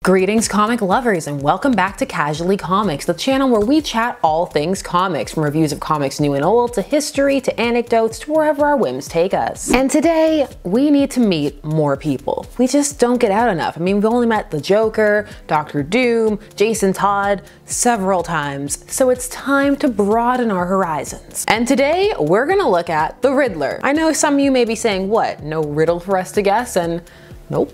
Greetings comic lovers and welcome back to Casually Comics, the channel where we chat all things comics, from reviews of comics new and old, to history, to anecdotes, to wherever our whims take us. And today, we need to meet more people. We just don't get out enough. I mean, we've only met the Joker, Dr. Doom, Jason Todd several times, so it's time to broaden our horizons. And today, we're gonna look at the Riddler. I know some of you may be saying, what, no riddle for us to guess? And nope.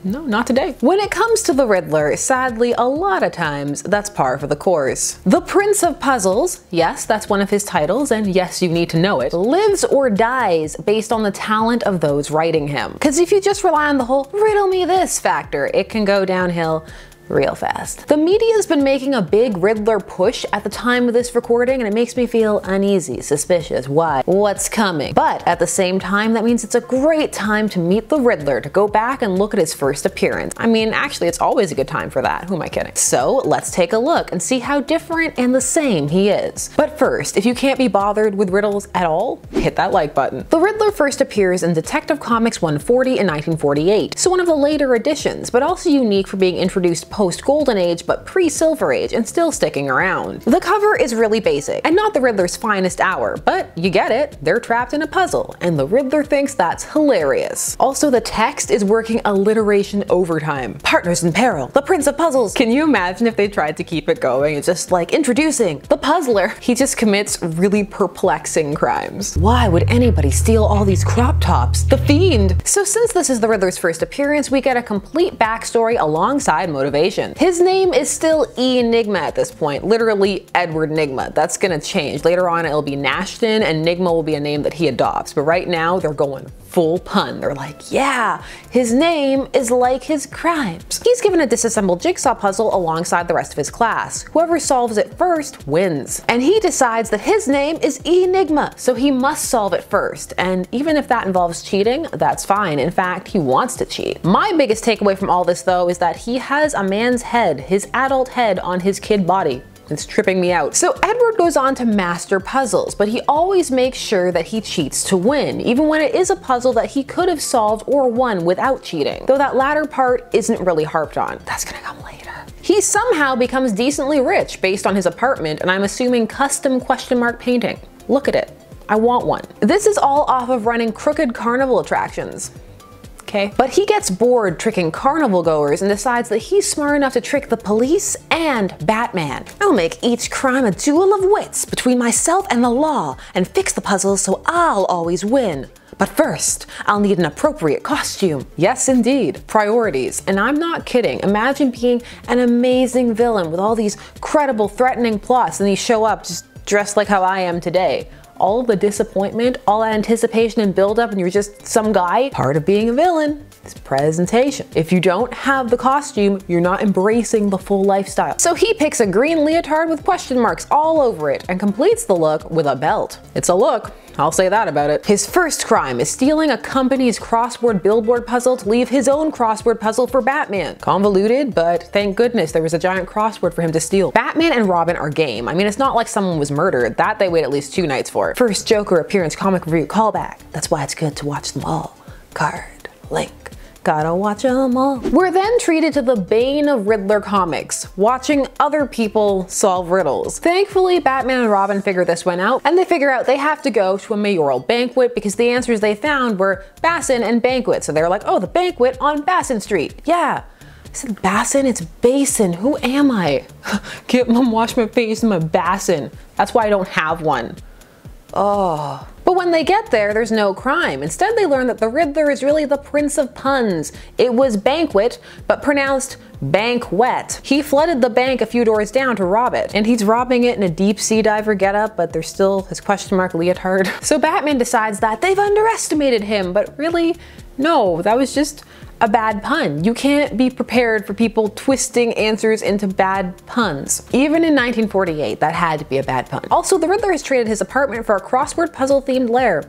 No, not today. When it comes to the Riddler, sadly, a lot of times, that's par for the course. The Prince of Puzzles, yes, that's one of his titles, and yes, you need to know it, lives or dies based on the talent of those writing him. Because if you just rely on the whole riddle me this factor, it can go downhill real fast. The media's been making a big Riddler push at the time of this recording, and it makes me feel uneasy, suspicious. Why? What's coming? But at the same time, that means it's a great time to meet the Riddler, to go back and look at his first appearance. I mean, actually, it's always a good time for that. Who am I kidding? So let's take a look and see how different and the same he is. But first, if you can't be bothered with riddles at all, hit that like button. The Riddler first appears in Detective Comics 140 in 1948, so one of the later editions, but also unique for being introduced post-Golden Age but pre-Silver Age and still sticking around. The cover is really basic, and not the Riddler's finest hour, but you get it, they're trapped in a puzzle, and the Riddler thinks that's hilarious. Also, the text is working alliteration overtime. Partners in peril, the Prince of Puzzles. Can you imagine if they tried to keep it going? It's just like introducing the Puzzler. He just commits really perplexing crimes. Why would anybody steal all these crop tops? The Fiend! So since this is the Riddler's first appearance, we get a complete backstory alongside motivation. His name is still Enigma at this point, literally Edward Nigma. That's gonna change. Later on it'll be Nashton, and Nigma will be a name that he adopts, but right now they're going full pun. They're like, yeah, his name is like his crimes. He's given a disassembled jigsaw puzzle alongside the rest of his class. Whoever solves it first wins. And he decides that his name is Enigma, so he must solve it first. And even if that involves cheating, that's fine. In fact, he wants to cheat. My biggest takeaway from all this, though, is that he has a man's head, his adult head, on his kid body. It's tripping me out. So Edward goes on to master puzzles, but he always makes sure that he cheats to win, even when it is a puzzle that he could have solved or won without cheating. Though that latter part isn't really harped on. That's gonna come later. He somehow becomes decently rich based on his apartment, and I'm assuming custom question mark painting. Look at it. I want one. This is all off of running crooked carnival attractions. Okay. But he gets bored tricking carnival goers and decides that he's smart enough to trick the police and Batman. I'll make each crime a duel of wits between myself and the law and fix the puzzles so I'll always win. But first, I'll need an appropriate costume. Yes, indeed. Priorities. And I'm not kidding. Imagine being an amazing villain with all these credible, threatening plots, and you show up just dressed like how I am today. All the disappointment, all that anticipation and buildup, and you're just some guy. Part of being a villain is presentation. If you don't have the costume, you're not embracing the full lifestyle. So he picks a green leotard with question marks all over it and completes the look with a belt. It's a look. I'll say that about it. His first crime is stealing a company's crossword billboard puzzle to leave his own crossword puzzle for Batman. Convoluted, but thank goodness there was a giant crossword for him to steal. Batman and Robin are game. I mean, it's not like someone was murdered. That they wait at least 2 nights for. First Joker appearance comic review callback. That's why it's good to watch them all. Card, link. Gotta watch them all. We're then treated to the bane of Riddler comics, watching other people solve riddles. Thankfully, Batman and Robin figure this one out, and they figure out they have to go to a mayoral banquet because the answers they found were Bassin and banquet. So they're like, oh, the banquet on Bassin Street. Yeah. I said Bassin, it's basin. Who am I? Get mom, wash my face in my basin. That's why I don't have one. Oh. But when they get there, there's no crime. Instead, they learn that the Riddler is really the Prince of Puns. It was banquet, but pronounced bank-wet. He flooded the bank a few doors down to rob it, and he's robbing it in a deep sea diver getup, but there's still his question mark leotard. So Batman decides that they've underestimated him, but really, no, that was just a bad pun. You can't be prepared for people twisting answers into bad puns. Even in 1948, that had to be a bad pun. Also, the Riddler has traded his apartment for a crossword puzzle themed lair.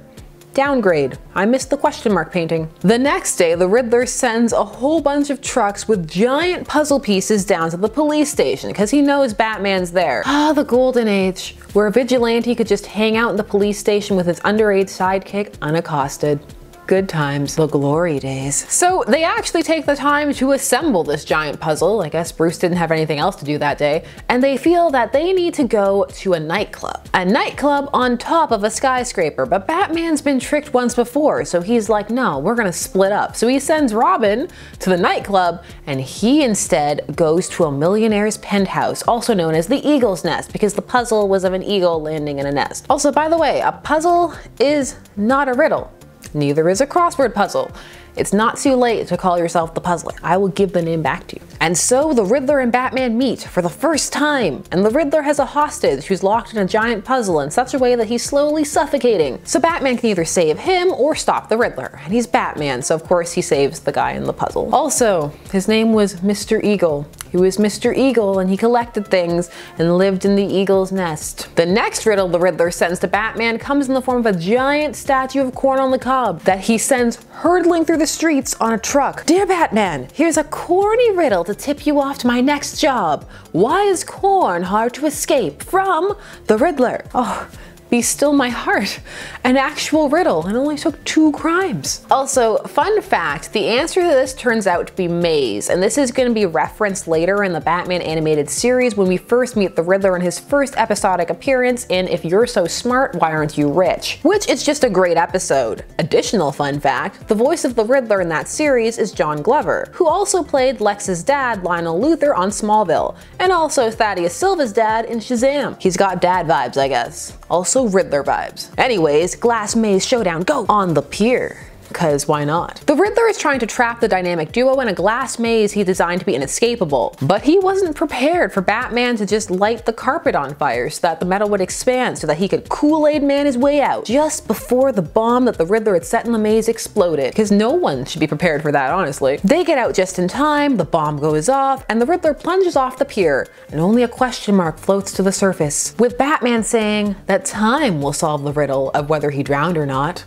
Downgrade. I missed the question mark painting. The next day, the Riddler sends a whole bunch of trucks with giant puzzle pieces down to the police station because he knows Batman's there. Ah, the Golden Age, where a vigilante could just hang out in the police station with his underage sidekick unaccosted. good times, the glory days. So they actually take the time to assemble this giant puzzle. I guess Bruce didn't have anything else to do that day, and they feel that they need to go to a nightclub. A nightclub on top of a skyscraper, but Batman's been tricked once before, so he's like, no, we're gonna split up. So he sends Robin to the nightclub, and he instead goes to a millionaire's penthouse, also known as the Eagle's Nest, because the puzzle was of an eagle landing in a nest. Also, by the way, a puzzle is not a riddle. Neither is a crossword puzzle. It's not too late to call yourself the puzzler. I will give the name back to you. And so the Riddler and Batman meet for the first time, and the Riddler has a hostage who's locked in a giant puzzle in such a way that he's slowly suffocating. So Batman can either save him or stop the Riddler, and he's Batman, so of course he saves the guy in the puzzle. Also, his name was Mr. Eagle. He was Mr. Eagle, and he collected things and lived in the Eagle's Nest. The next riddle the Riddler sends to Batman comes in the form of a giant statue of corn on the cob that he sends hurtling through the streets on a truck. Dear Batman, here's a corny riddle to tip you off to my next job. Why is corn hard to escape? From the Riddler. Oh, be still my heart. An actual riddle, and only took 2 crimes. Also, fun fact, the answer to this turns out to be maize, and this is going to be referenced later in the Batman animated series when we first meet the Riddler in his first episodic appearance in If You're So Smart, Why Aren't You Rich? Which is just a great episode. Additional fun fact, the voice of the Riddler in that series is John Glover, who also played Lex's dad, Lionel Luthor, on Smallville, and also Thaddeus Silva's dad in Shazam. He's got dad vibes, I guess. Also Riddler vibes. Anyways, Glass Maze Showdown, go! On the pier. Cause why not? The Riddler is trying to trap the dynamic duo in a glass maze he designed to be inescapable, but he wasn't prepared for Batman to just light the carpet on fire so that the metal would expand so that he could Kool-Aid Man his way out just before the bomb that the Riddler had set in the maze exploded, because no one should be prepared for that, honestly. They get out just in time, the bomb goes off, and the Riddler plunges off the pier, and only a question mark floats to the surface, with Batman saying that time will solve the riddle of whether he drowned or not.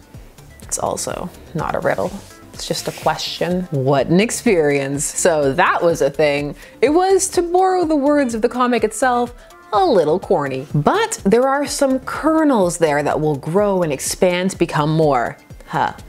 It's also not a riddle. It's just a question. What an experience. So that was a thing. It was, to borrow the words of the comic itself, a little corny. But there are some kernels there that will grow and expand to become more.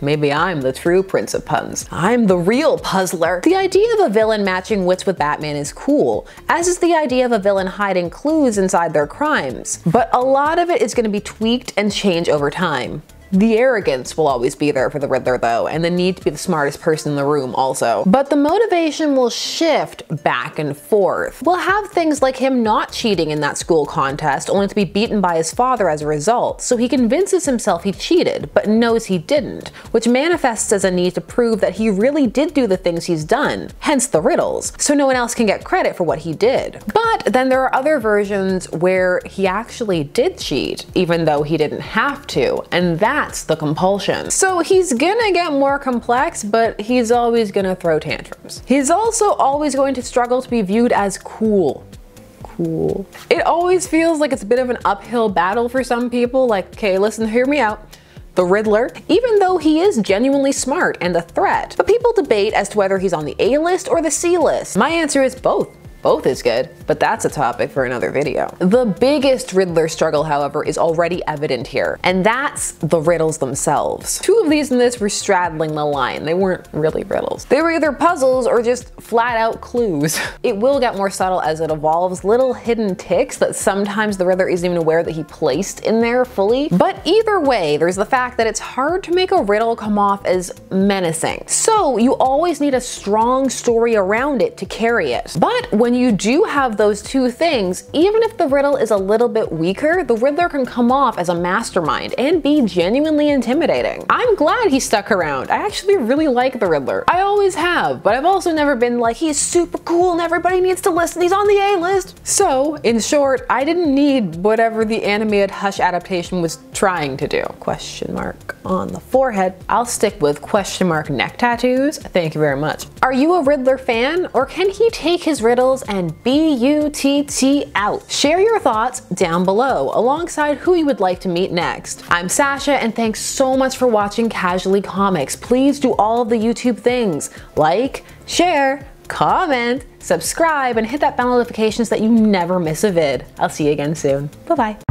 Maybe I'm the true Prince of Puns. I'm the real puzzler. The idea of a villain matching wits with Batman is cool, as is the idea of a villain hiding clues inside their crimes. But a lot of it is going to be tweaked and change over time. The arrogance will always be there for the Riddler though, and the need to be the smartest person in the room also. But the motivation will shift back and forth. We'll have things like him not cheating in that school contest, only to be beaten by his father as a result, so he convinces himself he cheated, but knows he didn't, which manifests as a need to prove that he really did do the things he's done, hence the riddles, so no one else can get credit for what he did. But then there are other versions where he actually did cheat, even though he didn't have to, and that's the compulsion. So he's gonna get more complex, but he's always gonna throw tantrums. He's also always going to struggle to be viewed as cool. It always feels like it's a bit of an uphill battle for some people, like, okay, listen, hear me out. The Riddler, even though he is genuinely smart and a threat, but people debate as to whether he's on the A list or the C list. My answer is both. Both is good, but that's a topic for another video. The biggest Riddler struggle, however, is already evident here, and that's the riddles themselves. 2 of these in this were straddling the line. They weren't really riddles. They were either puzzles or just flat out clues. It will get more subtle as it evolves, little hidden ticks that sometimes the Riddler isn't even aware that he placed in there fully. But either way, there's the fact that it's hard to make a riddle come off as menacing. So you always need a strong story around it to carry it. But when you do have those 2 things, even if the riddle is a little bit weaker, the Riddler can come off as a mastermind and be genuinely intimidating. I'm glad he stuck around. I actually really like the Riddler. I always have, but I've also never been like, he's super cool and everybody needs to listen, he's on the A-list. So, in short, I didn't need whatever the animated Hush adaptation was trying to do. Question mark on the forehead. I'll stick with question mark neck tattoos. Thank you very much. Are you a Riddler fan, or can he take his riddles and BUTT out? Share your thoughts down below, alongside who you would like to meet next. I'm Sasha, and thanks so much for watching Casually Comics. Please do all of the YouTube things. Like, share, comment, subscribe, and hit that bell notification so that you never miss a vid. I'll see you again soon. Bye-bye.